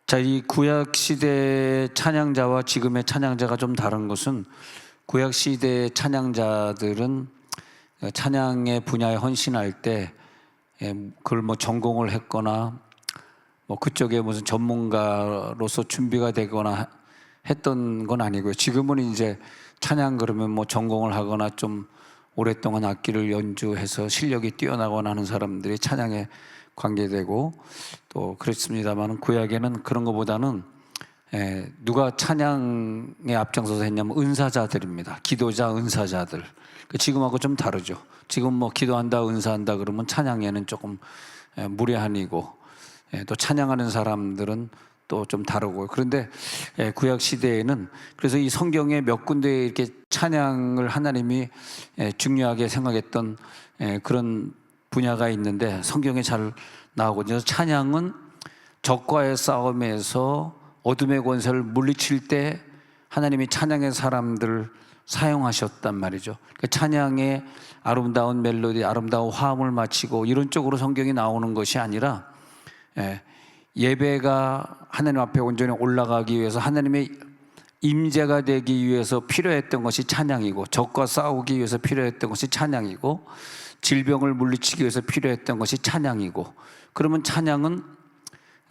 자, 이 구약 시대의 찬양자와 지금의 찬양자가 좀 다른 것은, 구약 시대의 찬양자들은 찬양의 분야에 헌신할 때 그걸 뭐 전공을 했거나 뭐 그쪽에 무슨 전문가로서 준비가 되거나 했던 건 아니고요. 지금은 이제 찬양 그러면 뭐 전공을 하거나 좀 오랫동안 악기를 연주해서 실력이 뛰어나거나 하는 사람들이 찬양에 관계되고 또 그렇습니다만, 구약에는 그런 것보다는 누가 찬양에 앞장서서 했냐면 은사자들입니다. 기도자, 은사자들. 지금하고 좀 다르죠. 지금 뭐 기도한다, 은사한다 그러면 찬양에는 조금 무례한이고, 또 찬양하는 사람들은 또 좀 다르고. 그런데 구약 시대에는, 그래서 이 성경에 몇 군데 이렇게 찬양을 하나님이 중요하게 생각했던 그런 분야가 있는데 성경에 잘 나오거든요. 찬양은 적과의 싸움에서 어둠의 권세를 물리칠 때 하나님이 찬양의 사람들을 사용하셨단 말이죠. 찬양의 아름다운 멜로디, 아름다운 화음을 마치고 이런 쪽으로 성경이 나오는 것이 아니라, 예배가 하나님 앞에 온전히 올라가기 위해서 하나님의 임재가 되기 위해서 필요했던 것이 찬양이고, 적과 싸우기 위해서 필요했던 것이 찬양이고, 질병을 물리치기 위해서 필요했던 것이 찬양이고, 그러면 찬양은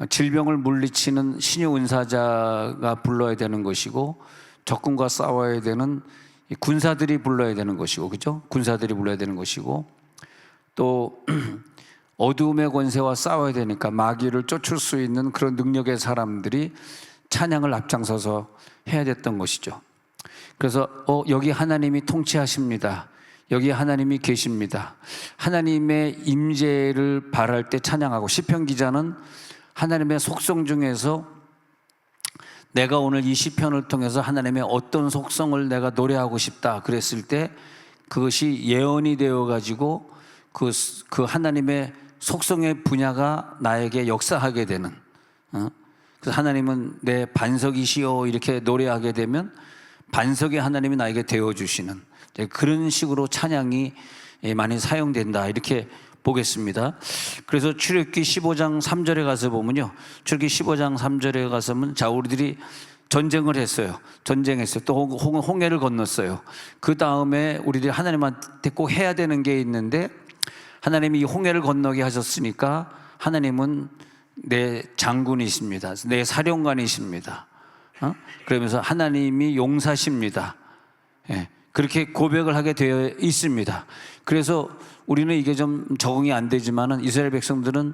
질병을 물리치는 신유 은사자가 불러야 되는 것이고, 적군과 싸워야 되는 군사들이 불러야 되는 것이고, 그죠? 군사들이 불러야 되는 것이고, 또 어두움의 권세와 싸워야 되니까 마귀를 쫓을 수 있는 그런 능력의 사람들이 찬양을 앞장서서 해야 됐던 것이죠. 그래서 여기 하나님이 통치하십니다, 여기 하나님이 계십니다, 하나님의 임재를 바랄 때 찬양하고, 시편 기자는 하나님의 속성 중에서 내가 오늘 이 시편을 통해서 하나님의 어떤 속성을 내가 노래하고 싶다 그랬을 때 그것이 예언이 되어 가지고 그 하나님의 속성의 분야가 나에게 역사하게 되는, 그래서 하나님은 내 반석이시오 이렇게 노래하게 되면 반석의 하나님이 나에게 되어주시는 그런 식으로 찬양이 많이 사용된다 이렇게 보겠습니다. 그래서 출애굽기 15장 3절에 가서 보면요, 출애굽기 15장 3절에 가서는, 자, 우리들이 전쟁을 했어요. 전쟁했어요. 또 홍해를 건넜어요. 그 다음에 우리들이 하나님한테 꼭 해야 되는 게 있는데, 하나님이 이 홍해를 건너게 하셨으니까 하나님은 내 장군이십니다, 내 사령관이십니다, 그러면서 하나님이 용사십니다. 그렇게 고백을 하게 되어 있습니다. 그래서 우리는 이게 좀 적응이 안 되지만은, 이스라엘 백성들은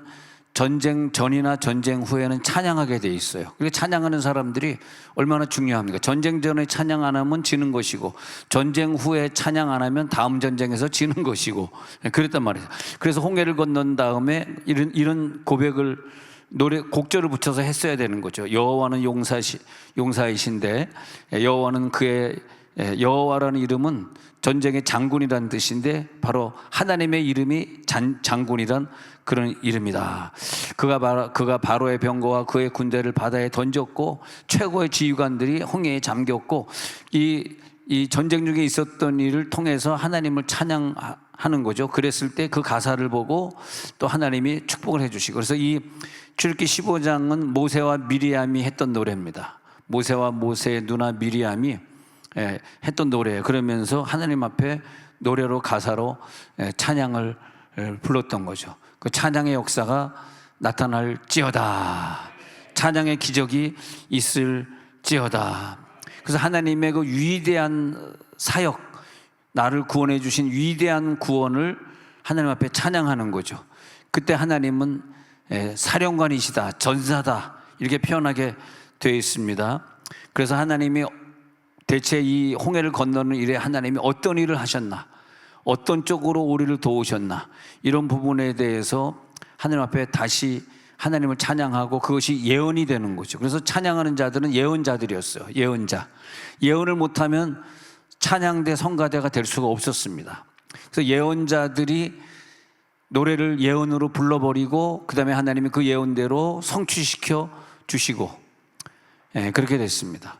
전쟁 전이나 전쟁 후에는 찬양하게 돼 있어요. 그러니까 찬양하는 사람들이 얼마나 중요합니까? 전쟁 전에 찬양 안 하면 지는 것이고, 전쟁 후에 찬양 안 하면 다음 전쟁에서 지는 것이고, 그랬단 말이에요. 그래서 홍해를 건넌 다음에 이런 고백을 곡절을 붙여서 했어야 되는 거죠. 여호와는 용사이신데, 여호와는 여호와라는 이름은 전쟁의 장군이라는 뜻인데, 바로 하나님의 이름이 장군이란 그런 이름이다. 그가 바로의 병거와 그의 군대를 바다에 던졌고 최고의 지휘관들이 홍해에 잠겼고, 이 전쟁 중에 있었던 일을 통해서 하나님을 찬양하는 거죠. 그랬을 때 그 가사를 보고 또 하나님이 축복을 해주시고, 그래서 이 출애굽기 15장은 모세와 미리암이 했던 노래입니다. 모세와 모세의 누나 미리암이 했던 노래예요. 그러면서 하나님 앞에 노래로, 가사로 찬양을 불렀던 거죠. 그 찬양의 역사가 나타날지어다, 찬양의 기적이 있을지어다. 그래서 하나님의 그 위대한 사역, 나를 구원해 주신 위대한 구원을 하나님 앞에 찬양하는 거죠. 그때 하나님은 사령관이시다, 전사다 이렇게 표현하게 되어 있습니다. 그래서 하나님이 대체 이 홍해를 건너는 일에 하나님이 어떤 일을 하셨나, 어떤 쪽으로 우리를 도우셨나, 이런 부분에 대해서 하나님 앞에 다시 하나님을 찬양하고, 그것이 예언이 되는 거죠. 그래서 찬양하는 자들은 예언자들이었어요. 예언을 못하면 찬양대 성가대가 될 수가 없었습니다. 그래서 예언자들이 노래를 예언으로 불러버리고, 그 다음에 하나님이 그 예언대로 성취시켜 주시고, 그렇게 됐습니다.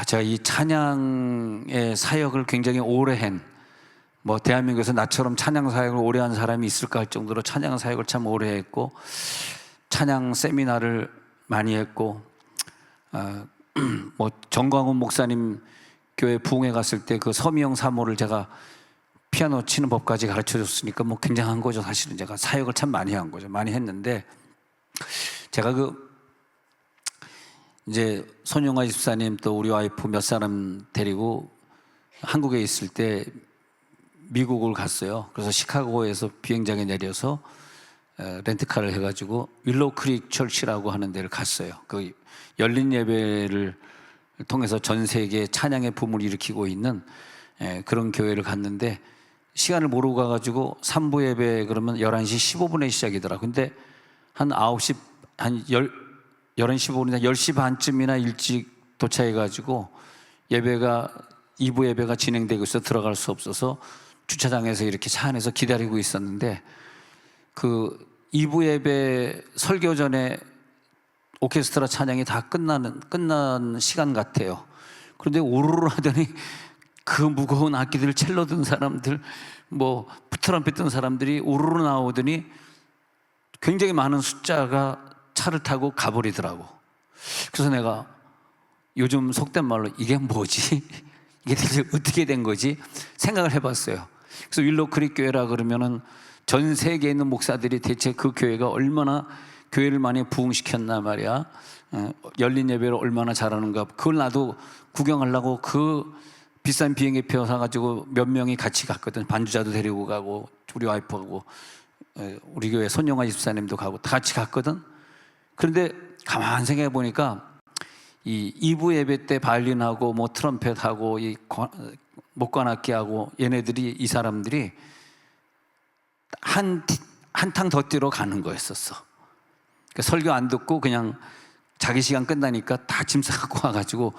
제가 이 찬양의 사역을 굉장히 오래 대한민국에서 나처럼 찬양 사역을 오래 한 사람이 있을까 할 정도로 찬양 사역을 참 오래 했고, 찬양 세미나를 많이 했고, 뭐 정광훈 목사님 교회 부흥회 갔을 때 그 서미영 사모를 제가 피아노 치는 법까지 가르쳐 줬으니까 뭐 굉장한 거죠. 사실은 제가 사역을 참 많이 한 거죠. 많이 했는데, 제가 이제 손용아 집사님 또 우리 와이프 몇 사람 데리고 한국에 있을 때 미국을 갔어요. 그래서 시카고에서 비행장에 내려서 렌트카를 해가지고 윌로우 크릭 철치라고 하는 데를 갔어요. 그 열린 예배를 통해서 전 세계 찬양의 붐을 일으키고 있는 그런 교회를 갔는데, 시간을 모르고 가가지고 3부 예배 그러면 11시 15분에 시작이더라. 근데 한 9시, 한 11시 15분이나 10시 반쯤이나 일찍 도착해가지고 예배가 2부 예배가 진행되고 있어 들어갈 수 없어서 주차장에서 이렇게 차 안에서 기다리고 있었는데, 그 2부 예배 설교 전에 오케스트라 찬양이 다 끝난 시간 같아요. 그런데 우르르 하더니 그 무거운 악기들 첼로 든 사람들, 뭐 트럼펫 든 사람들이 우르르 나오더니 굉장히 많은 숫자가 차를 타고 가버리더라고. 그래서 내가 요즘 속된 말로 이게 뭐지? 이게 대체 어떻게 된 거지? 생각을 해봤어요. 그래서 윌로우 크릭 교회라 그러면은 전 세계에 있는 목사들이 대체 그 교회가 얼마나 교회를 많이 부흥시켰나 말이야. 열린 예배를 얼마나 잘하는가. 그걸 나도 구경하려고 그 비싼 비행기표 사가지고 몇 명이 같이 갔거든. 반주자도 데리고 가고 우리 와이프하고 우리 교회 손용아 집사님도 가고 다 같이 갔거든. 그런데 가만 생각해 보니까 이 2부 예배 때 바이올린하고 뭐 트럼펫하고 이 목관악기하고 얘네들이, 이 사람들이 한 탕 더 뛰러 가는 거였었어. 그러니까 설교 안 듣고 그냥 자기 시간 끝나니까 다 짐 싸갖고 와가지고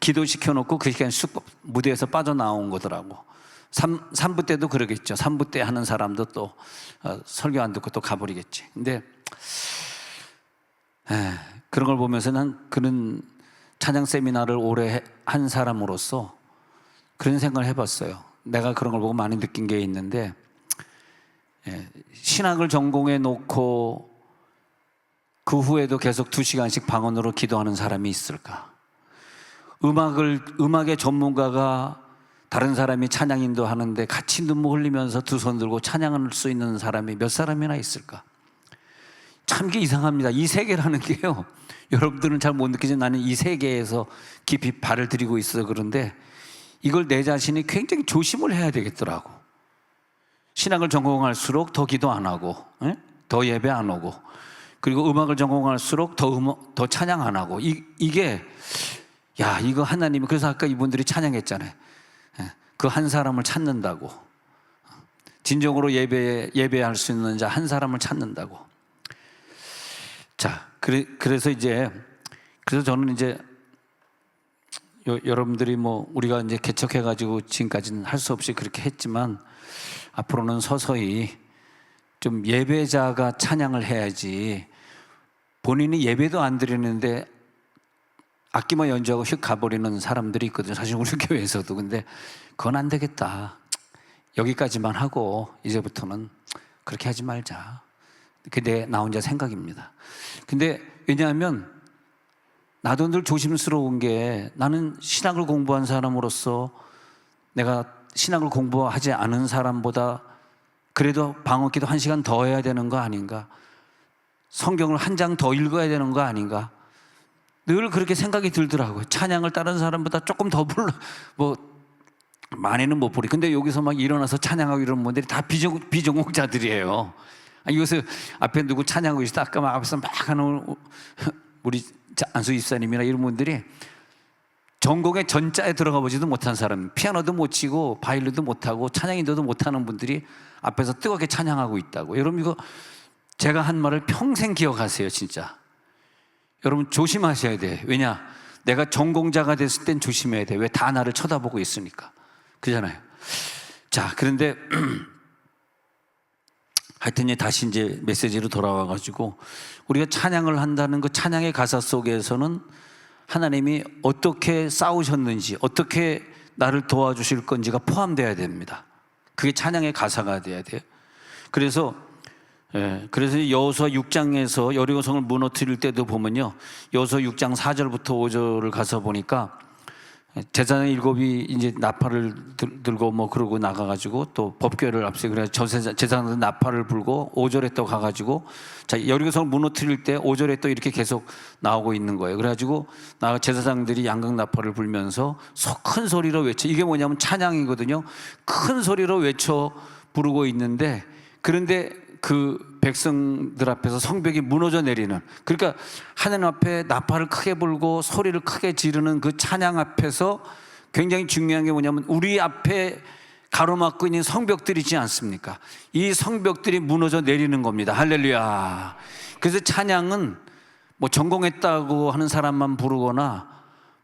기도시켜놓고 그 시간에 쑥 무대에서 빠져나온 거더라고. 3부 때도 그러겠죠. 3부 때 하는 사람도 또 설교 안 듣고 또 가버리겠지. 근데 그런 걸 보면서 난 그런 찬양 세미나를 오래 한 사람으로서 그런 생각을 해봤어요. 내가 그런 걸 보고 많이 느낀 게 있는데, 신학을 전공해 놓고 그 후에도 계속 2시간씩 방언으로 기도하는 사람이 있을까? 음악의 전문가가 다른 사람이 찬양 인도하는데 같이 눈물 흘리면서 두 손 들고 찬양할 수 있는 사람이 몇 사람이나 있을까? 참 이게 이상합니다. 이 세계라는 게요, 여러분들은 잘 못 느끼지만 나는 이 세계에서 깊이 발을 들이고 있어. 그런데 이걸 내 자신이 굉장히 조심을 해야 되겠더라고. 신학을 전공할수록 더 기도 안 하고, 더 예배 안 오고, 그리고 음악을 전공할수록 더 찬양 안 하고, 이게 이거 하나님이, 그래서 아까 이분들이 찬양했잖아요. 그 한 사람을 찾는다고. 진정으로 예배할 수 있는 자 한 사람을 찾는다고. 자, 그래서 저는 이제 여러분들이 뭐 우리가 이제 개척해가지고 지금까지는 할 수 없이 그렇게 했지만, 앞으로는 서서히 좀 예배자가 찬양을 해야지, 본인이 예배도 안 드리는데 악기만 연주하고 휙 가버리는 사람들이 있거든요. 사실 우리 교회에서도. 근데 그건 안 되겠다. 여기까지만 하고 이제부터는 그렇게 하지 말자. 그게 나 혼자 생각입니다. 근데 왜냐하면 나도 늘 조심스러운 게, 나는 신학을 공부한 사람으로서 내가 신학을 공부하지 않은 사람보다 그래도 방언기도 1시간 더 해야 되는 거 아닌가? 성경을 한 장 더 읽어야 되는 거 아닌가? 늘 그렇게 생각이 들더라고요. 찬양을 다른 사람보다 조금 더 뭐 많이는 못 부리. 근데 여기서 막 일어나서 찬양하고 이런 분들이 다 비전공자들이에요. 이것을 앞에 누구 찬양하고 있을 때 아까 막 앞에서 막 하는 우리 안수 집사님이나 이런 분들이 전공의 전자에 들어가 보지도 못한 사람, 피아노도 못 치고 바이올린도 못하고 찬양 인도도 못하는 분들이 앞에서 뜨겁게 찬양하고 있다고. 여러분, 이거 제가 한 말을 평생 기억하세요. 진짜 여러분 조심하셔야 돼. 왜냐, 내가 전공자가 됐을 땐 조심해야 돼. 왜? 다 나를 쳐다보고 있으니까. 그잖아요. 자, 그런데 하여튼 다시 이제 메시지로 돌아와가지고, 우리가 찬양을 한다는 그 찬양의 가사 속에서는 하나님이 어떻게 싸우셨는지, 어떻게 나를 도와주실 건지가 포함되어야 됩니다. 그게 찬양의 가사가 돼야 돼요. 그래서 예, 그래서 여호수아 6장에서 여리고성을 무너뜨릴 때도 보면요, 여호수아 6장 4절부터 5절을 가서 보니까 제사장 일곱이 이제 나팔을 들고 뭐 그러고 나가가지고 또 법궤를 앞세고 그래 제사장들 나팔을 불고 5절에 또 가가지고 자 여리고성을 무너뜨릴 때 5절에 또 이렇게 계속 나오고 있는 거예요. 그래가지고 제사장들이 양각 나팔을 불면서 큰 소리로 외쳐, 이게 뭐냐면 찬양이거든요. 큰 소리로 외쳐 부르고 있는데, 그런데 그 백성들 앞에서 성벽이 무너져 내리는, 그러니까 하나님 앞에 나팔을 크게 불고 소리를 크게 지르는 그 찬양 앞에서 굉장히 중요한 게 뭐냐면 우리 앞에 가로막고 있는 성벽들이 있지 않습니까? 이 성벽들이 무너져 내리는 겁니다. 할렐루야. 그래서 찬양은 뭐 전공했다고 하는 사람만 부르거나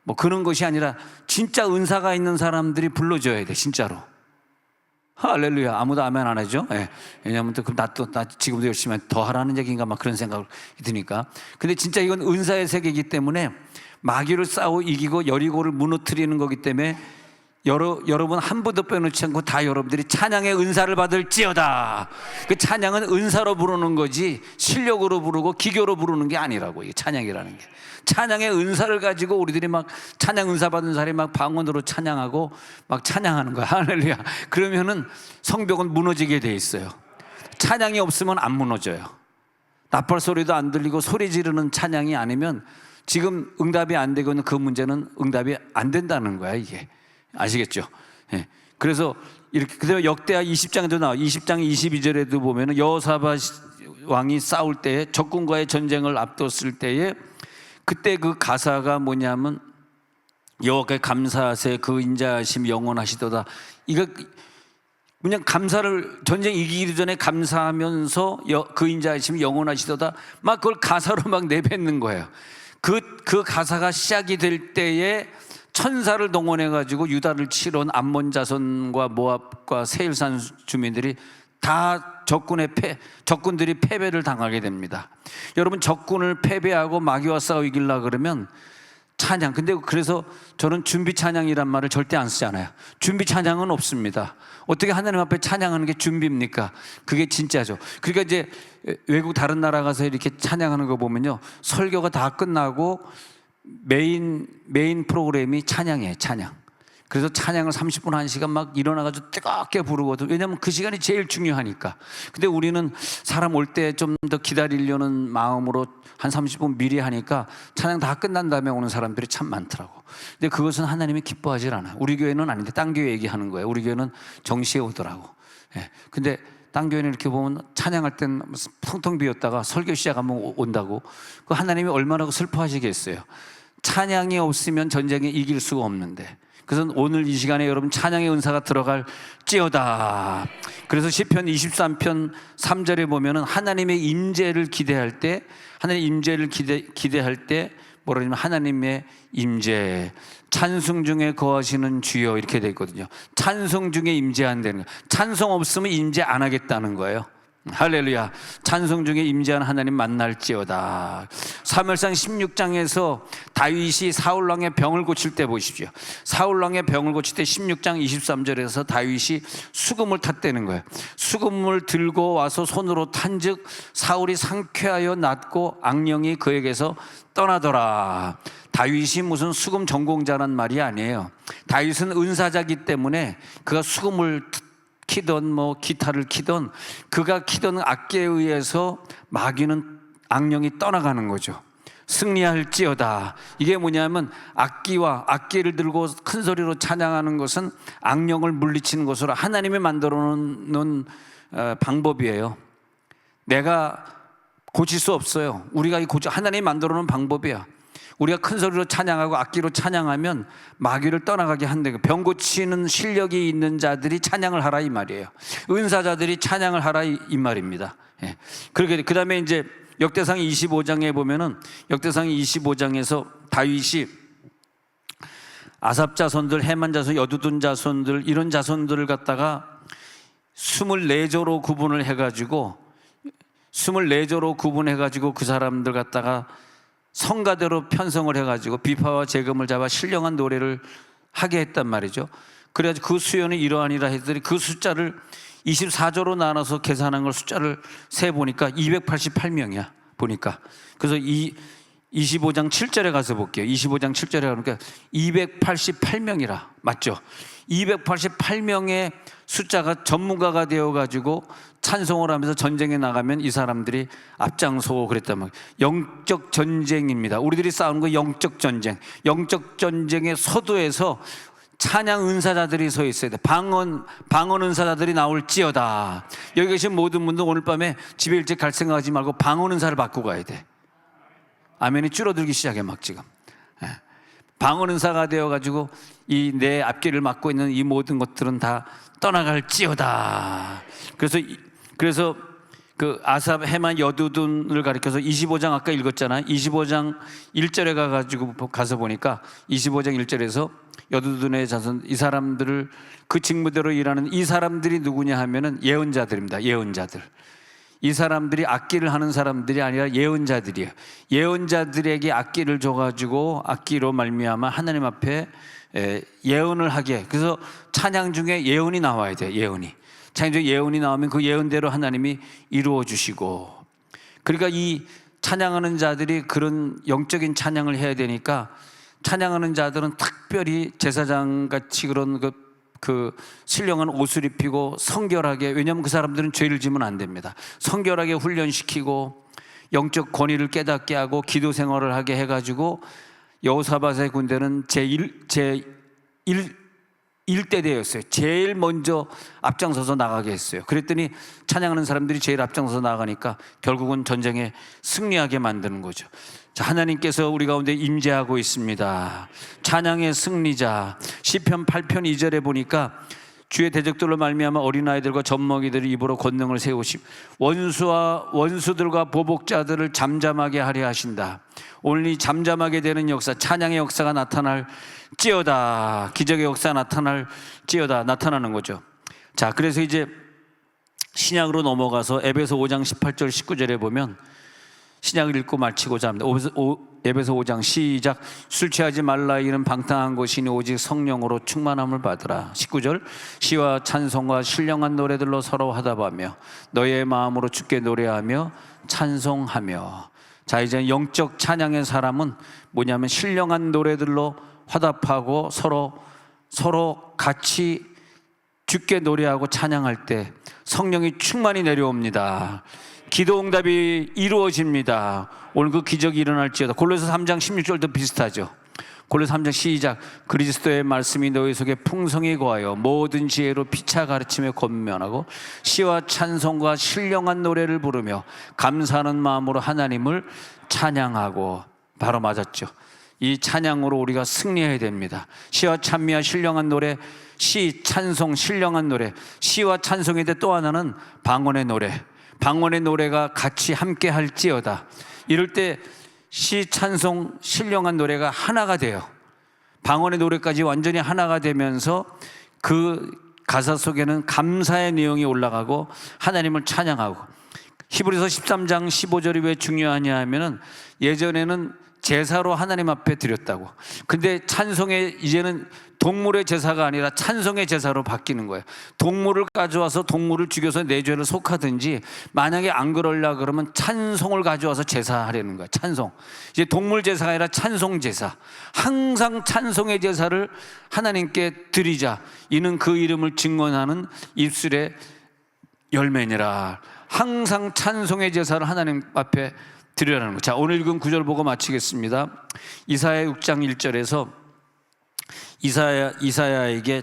뭐 그런 것이 아니라 진짜 은사가 있는 사람들이 불러줘야 돼, 진짜로. 할렐루야. 아무도 아멘 안 하죠? 예. 왜냐하면 또 그럼 나 지금도 열심히 더 하라는 얘기인가 막 그런 생각이 드니까. 근데 진짜 이건 은사의 세계이기 때문에 마귀를 싸워 이기고 여리고를 무너뜨리는 거기 때문에 여러분 한 분도 빼놓지 않고 다 여러분들이 찬양의 은사를 받을지어다. 그 찬양은 은사로 부르는 거지 실력으로 부르고 기교로 부르는 게 아니라고. 이게 찬양이라는 게 찬양의 은사를 가지고 우리들이 막 찬양 은사 받은 사람이 막 방언으로 찬양하고 막 찬양하는 거야. 할렐루야. 그러면은 성벽은 무너지게 돼 있어요. 찬양이 없으면 안 무너져요. 나팔 소리도 안 들리고 소리 지르는 찬양이 아니면 지금 응답이 안 되고는 그 문제는 응답이 안 된다는 거야. 이게 아시겠죠? 예. 그래서 이렇게 그다음에 역대하 20장에도 나와. 20장 22절에도 보면은 여호사밧 왕이 싸울 때에 적군과의 전쟁을 앞뒀을 때에 그때 그 가사가 뭐냐면 여호와께 감사하세 그 인자하심 영원하시도다. 이거 그냥 감사를 전쟁 이기기 전에 감사하면서 그 인자하심이 영원하시도다 막 그걸 가사로 막 내뱉는 거예요. 그 가사가 시작이 될 때에 천사를 동원해 가지고 유다를 치러 온 암몬 자손과 모압과 세일산 주민들이 다 적군들이 패배를 당하게 됩니다. 여러분, 적군을 패배하고 마귀와 싸워 이기려고 그러면 찬양, 근데 그래서 저는 준비 찬양이란 말을 절대 안 쓰잖아요. 준비 찬양은 없습니다. 어떻게 하나님 앞에 찬양하는 게 준비입니까? 그게 진짜죠. 그러니까 이제 외국 다른 나라 가서 이렇게 찬양하는 거 보면요, 설교가 다 끝나고 메인 프로그램이 찬양이에요. 찬양. 그래서 찬양을 30분 1시간 막 일어나가지고 뜨겁게 부르거든. 왜냐하면 그 시간이 제일 중요하니까. 근데 우리는 사람 올 때 좀 더 기다리려는 마음으로 한 30분 미리 하니까 찬양 다 끝난 다음에 오는 사람들이 참 많더라고. 근데 그것은 하나님이 기뻐하지 않아요. 우리 교회는 아닌데 딴 교회 얘기하는 거예요. 우리 교회는 정시에 오더라고. 예. 근데 딴 교회는 이렇게 보면 찬양할 땐 텅텅 비었다가 설교 시작하면 온다고. 그 하나님이 얼마나 슬퍼하시겠어요. 찬양이 없으면 전쟁에 이길 수가 없는데. 그래서 오늘 이 시간에 여러분 찬양의 은사가 들어갈지어다. 그래서 시편 23편 3절에 보면은 하나님의 임재를 기대할 때, 하나님의 임재를 기대할 때 뭐라 하냐면 하나님의 임재, 찬송 중에 거하시는 주여, 이렇게 되어 있거든요. 찬송 중에 임재한다는 거예요. 찬송 없으면 임재 안 하겠다는 거예요. 할렐루야. 찬송 중에 임재한 하나님 만날지어다. 사무엘상 16장에서 다윗이 사울왕의 병을 고칠 때 보십시오. 사울왕의 병을 고칠 때 16장 23절에서 다윗이 수금을 탔다는 거예요. 수금을 들고 와서 손으로 탄즉 사울이 상쾌하여 낫고 악령이 그에게서 떠나더라. 다윗이 무슨 수금 전공자란 말이 아니에요. 다윗은 은사자기 때문에 그가 수금을 키던 뭐 기타를 키던 그가 키던 악기에 의해서 마귀는 악령이 떠나가는 거죠. 승리할지어다. 이게 뭐냐면 악기를 들고 큰 소리로 찬양하는 것은 악령을 물리치는 것으로 하나님이 만들어 놓은 방법이에요. 내가 고칠 수 없어요. 우리가 하나님이 만들어 놓은 방법이야. 우리가 큰 소리로 찬양하고 악기로 찬양하면 마귀를 떠나가게 한다고. 병 고치는 실력이 있는 자들이 찬양을 하라 이 말이에요. 은사자들이 찬양을 하라 이 말입니다. 예. 그렇게 그 다음에 이제 역대상 25장에 보면은 역대상 25장에서 다윗이 아삽 자손들, 헤만 자손, 여두둔 자손들 이런 자손들을 갖다가 24조로 구분을 해가지고 24조로 구분해가지고 그 사람들 갖다가 성가대로 편성을 해가지고 비파와 재금을 잡아 신령한 노래를 하게 했단 말이죠. 그래가지고 그 수요는 이러하니라 했더니 그 숫자를 24조로 나눠서 계산한 걸 숫자를 세 보니까 288명이야 보니까. 그래서 25장 7절에 가서 볼게요. 25장 7절에 가니까 288명이라 맞죠? 288명의 숫자가 전문가가 되어가지고 찬송을 하면서 전쟁에 나가면 이 사람들이 앞장서고 그랬단 말이에요. 영적 전쟁입니다. 우리들이 싸우는 거 영적 전쟁. 영적 전쟁의 서두에서 찬양 은사자들이 서 있어야 돼. 방언 은사자들이 나올지어다. 여기 계신 모든 분들 오늘 밤에 집에 일찍 갈 생각하지 말고 방언 은사를 받고 가야 돼. 아멘이 줄어들기 시작해 막 지금. 방언 은사가 되어가지고 이 내 앞길을 막고 있는 이 모든 것들은 다 떠나갈지어다. 그래서 그 아삽 헤만 여두둔을 가리켜서 25장 아까 읽었잖아요. 25장 1절에 가서 보니까 25장 1절에서 여두둔의 자손 이 사람들을 그 직무대로 일하는 이 사람들이 누구냐 하면은 예언자들입니다. 예언자들. 이 사람들이 악기를 하는 사람들이 아니라 예언자들이에요. 예언자들에게 악기를 줘가지고 악기로 말미암아 하나님 앞에 예언을 하게. 그래서 찬양 중에 예언이 나와야 돼. 예언이. 찬양 중에 예언이 나오면 그 예언대로 하나님이 이루어 주시고. 그러니까 이 찬양하는 자들이 그런 영적인 찬양을 해야 되니까 찬양하는 자들은 특별히 제사장 같이 그런 그 신령한 옷을 입히고 성결하게, 왜냐하면 그 사람들은 죄를 지으면 안 됩니다. 성결하게 훈련시키고 영적 권위를 깨닫게 하고 기도 생활을 하게 해가지고 여호사밧의 군대는 제1대대였어요. 제일 먼저 앞장서서 나가게 했어요. 그랬더니 찬양하는 사람들이 제일 앞장서서 나가니까 결국은 전쟁에 승리하게 만드는 거죠. 자, 하나님께서 우리 가운데 임재하고 있습니다. 찬양의 승리자. 시편 8편 2절에 보니까 주의 대적들로 말미암아 어린아이들과 젖먹이들이 입으로 권능을 세우심 원수들과 보복자들을 잠잠하게 하려 하신다. 오늘 이 잠잠하게 되는 역사, 찬양의 역사가 나타날지어다. 기적의 역사가 나타나는 거죠. 자, 그래서 이제 신약으로 넘어가서 에베소 5장 18절 19절에 보면 신약을 읽고 마치고자 합니다. 에베소 5장 시작. 술 취하지 말라. 이는 방탕한 것이니 오직 성령으로 충만함을 받으라. 19절. 시와 찬송과 신령한 노래들로 서로 화답하며 너의 마음으로 주께 노래하며 찬송하며. 자, 이제 영적 찬양의 사람은 뭐냐면 신령한 노래들로 화답하고 서로 같이 주께 노래하고 찬양할 때 성령이 충만히 내려옵니다. 기도 응답이 이루어집니다. 오늘 그 기적이 일어날지어다. 골로새 3장 16절도 비슷하죠. 골로새 3장 시작. 그리스도의 말씀이 너희 속에 풍성히 거하여 모든 지혜로 피차 가르치며 권면하고 시와 찬송과 신령한 노래를 부르며 감사하는 마음으로 하나님을 찬양하고. 바로 맞았죠. 이 찬양으로 우리가 승리해야 됩니다. 시와 찬미와 신령한 노래, 시, 찬송, 신령한 노래. 시와 찬송인데 또 하나는 방언의 노래. 방언의 노래가 같이 함께 할지어다. 이럴 때 시, 찬송, 신령한 노래가 하나가 돼요. 방언의 노래까지 완전히 하나가 되면서 그 가사 속에는 감사의 내용이 올라가고 하나님을 찬양하고. 히브리서 13장 15절이 왜 중요하냐 하면은 예전에는 제사로 하나님 앞에 드렸다고. 근데 찬송의 이제는 동물의 제사가 아니라 찬송의 제사로 바뀌는 거예요. 동물을 가져와서 동물을 죽여서 내 죄를 속하든지, 만약에 안 그러려 그러면 찬송을 가져와서 제사하려는 거예요. 찬송. 이제 동물 제사가 아니라 찬송 제사. 항상 찬송의 제사를 하나님께 드리자. 이는 그 이름을 증언하는 입술의 열매니라. 항상 찬송의 제사를 하나님 앞에 드리라는 거. 자, 오늘 읽은 구절 보고 마치겠습니다. 이사야 6장 1절에서 이사야에게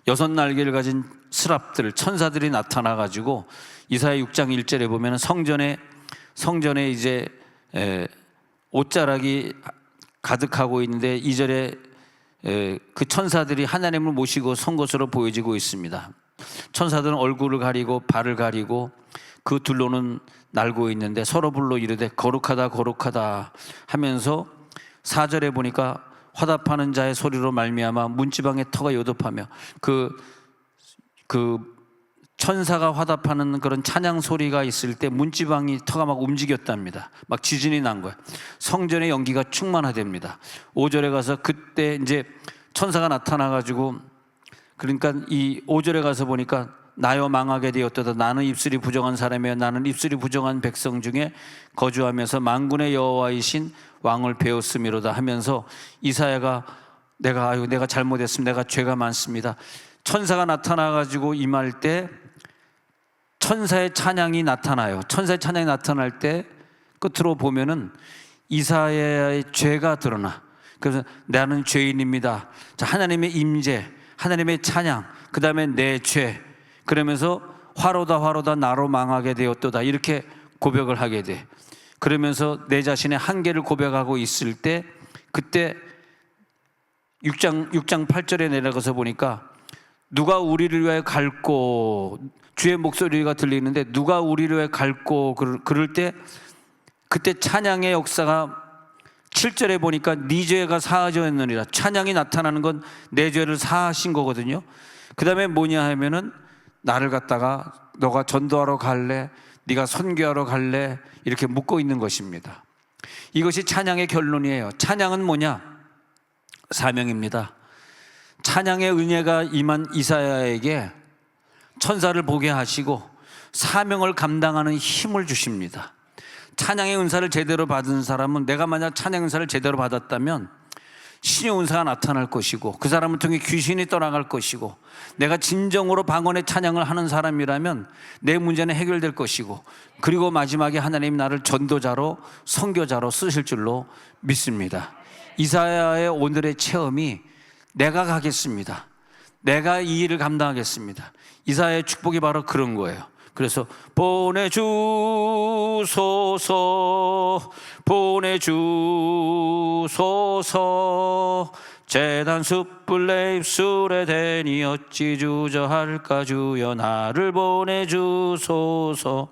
6날개를 가진 스랍들, 천사들이 나타나가지고 이사야 6장 1절에 보면 성전에 이제 옷자락이 가득하고 있는데 2절에 그 천사들이 하나님을 모시고 선 것으로 보여지고 있습니다. 천사들은 얼굴을 가리고 발을 가리고 그 둘로는 날고 있는데 서로 불러 이르되 거룩하다 거룩하다 하면서 4절에 보니까 화답하는 자의 소리로 말미암아 문지방의 터가 요동하며 그 천사가 화답하는 그런 찬양 소리가 있을 때 문지방이 터가 막 움직였답니다. 막 지진이 난 거예요. 성전의 연기가 충만하답니다. 5절에 가서 그때 이제 천사가 나타나가지고, 그러니까 이 5절에 가서 보니까 나여 망하게 되었도다. 나는 입술이 부정한 사람이여 나는 입술이 부정한 백성 중에 거주하면서 만군의 여호와이신 왕을 배웠음이로다 하면서 이사야가 내가 잘못했습니다. 내가 죄가 많습니다. 천사가 나타나 가지고 임할 때 천사의 찬양이 나타나요. 천사의 찬양이 나타날 때 끝으로 보면은 이사야의 죄가 드러나. 그래서 나는 죄인입니다. 자, 하나님의 임재, 하나님의 찬양, 그 다음에 내 죄, 그러면서 화로다 나로 망하게 되었도다 이렇게 고백을 하게 돼. 그러면서 내 자신의 한계를 고백하고 있을 때 그때 6장 8절에 내려가서 보니까 누가 우리를 위하여 갈고, 주의 목소리가 들리는데 누가 우리를 위하여 갈고, 그럴 때 그때 찬양의 역사가 7절에 보니까 네 죄가 사하졌느니라. 찬양이 나타나는 건 내 죄를 사하신 거거든요. 그 다음에 뭐냐 하면은 나를 갖다가 너가 전도하러 갈래? 네가 선교하러 갈래? 이렇게 묻고 있는 것입니다. 이것이 찬양의 결론이에요. 찬양은 뭐냐? 사명입니다. 찬양의 은혜가 임한 이사야에게 천사를 보게 하시고 사명을 감당하는 힘을 주십니다. 찬양의 은사를 제대로 받은 사람은, 내가 만약 찬양 은사를 제대로 받았다면 신의 은사가 나타날 것이고 그 사람을 통해 귀신이 떠나갈 것이고, 내가 진정으로 방언의 찬양을 하는 사람이라면 내 문제는 해결될 것이고, 그리고 마지막에 하나님이 나를 전도자로 선교자로 쓰실 줄로 믿습니다. 이사야의 오늘의 체험이 내가 가겠습니다. 내가 이 일을 감당하겠습니다. 이사야의 축복이 바로 그런 거예요. 그래서 보내주소서 제단 숯불 내 입술에 대니 어찌 주저할까 주여 나를 보내주소서.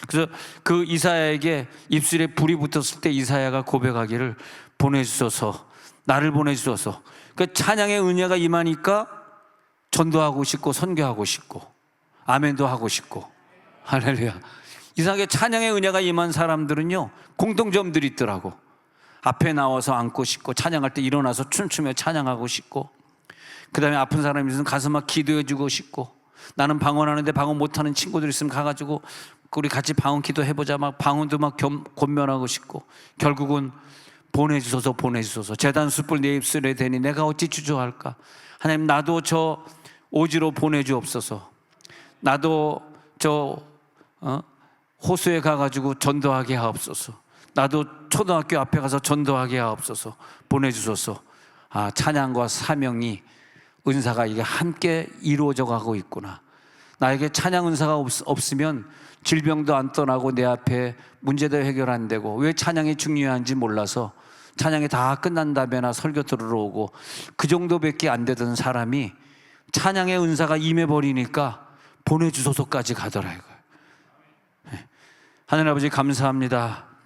그래서 그 이사야에게 입술에 불이 붙었을 때 이사야가 고백하기를 보내주소서, 나를 보내주소서. 그 찬양의 은혜가 임하니까 전도하고 싶고 선교하고 싶고 아멘도 하고 싶고. 할렐루야. 이상하게 찬양의 은혜가 임한 사람들은요 공통점들이 있더라고. 앞에 나와서 앉고 싶고, 찬양할 때 일어나서 춤추며 찬양하고 싶고, 그 다음에 아픈 사람이 있으면 가서 막 기도해 주고 싶고, 나는 방언하는데 방언 못하는 친구들 있으면 가가지고 우리 같이 방언 기도해보자, 막 방언도 막 권면하고 싶고, 결국은 보내주소서 제단 숯불 내 입술에 대니 내가 어찌 주저할까. 하나님, 나도 저 오지로 보내주옵소서. 나도 저 호수에 가가지고 전도하게 하옵소서. 나도 초등학교 앞에 가서 전도하게 하옵소서. 보내주소서. 아, 찬양과 사명이, 은사가 이게 함께 이루어져 가고 있구나. 나에게 찬양 은사가 없으면 질병도 안 떠나고 내 앞에 문제도 해결 안 되고, 왜 찬양이 중요한지 몰라서 찬양이 다 끝난 다음에나 설교 들으러 오고 그 정도밖에 안 되던 사람이 찬양의 은사가 임해버리니까 보내주소서까지 가더라 이거예요. 하나님 아버지 감사합니다.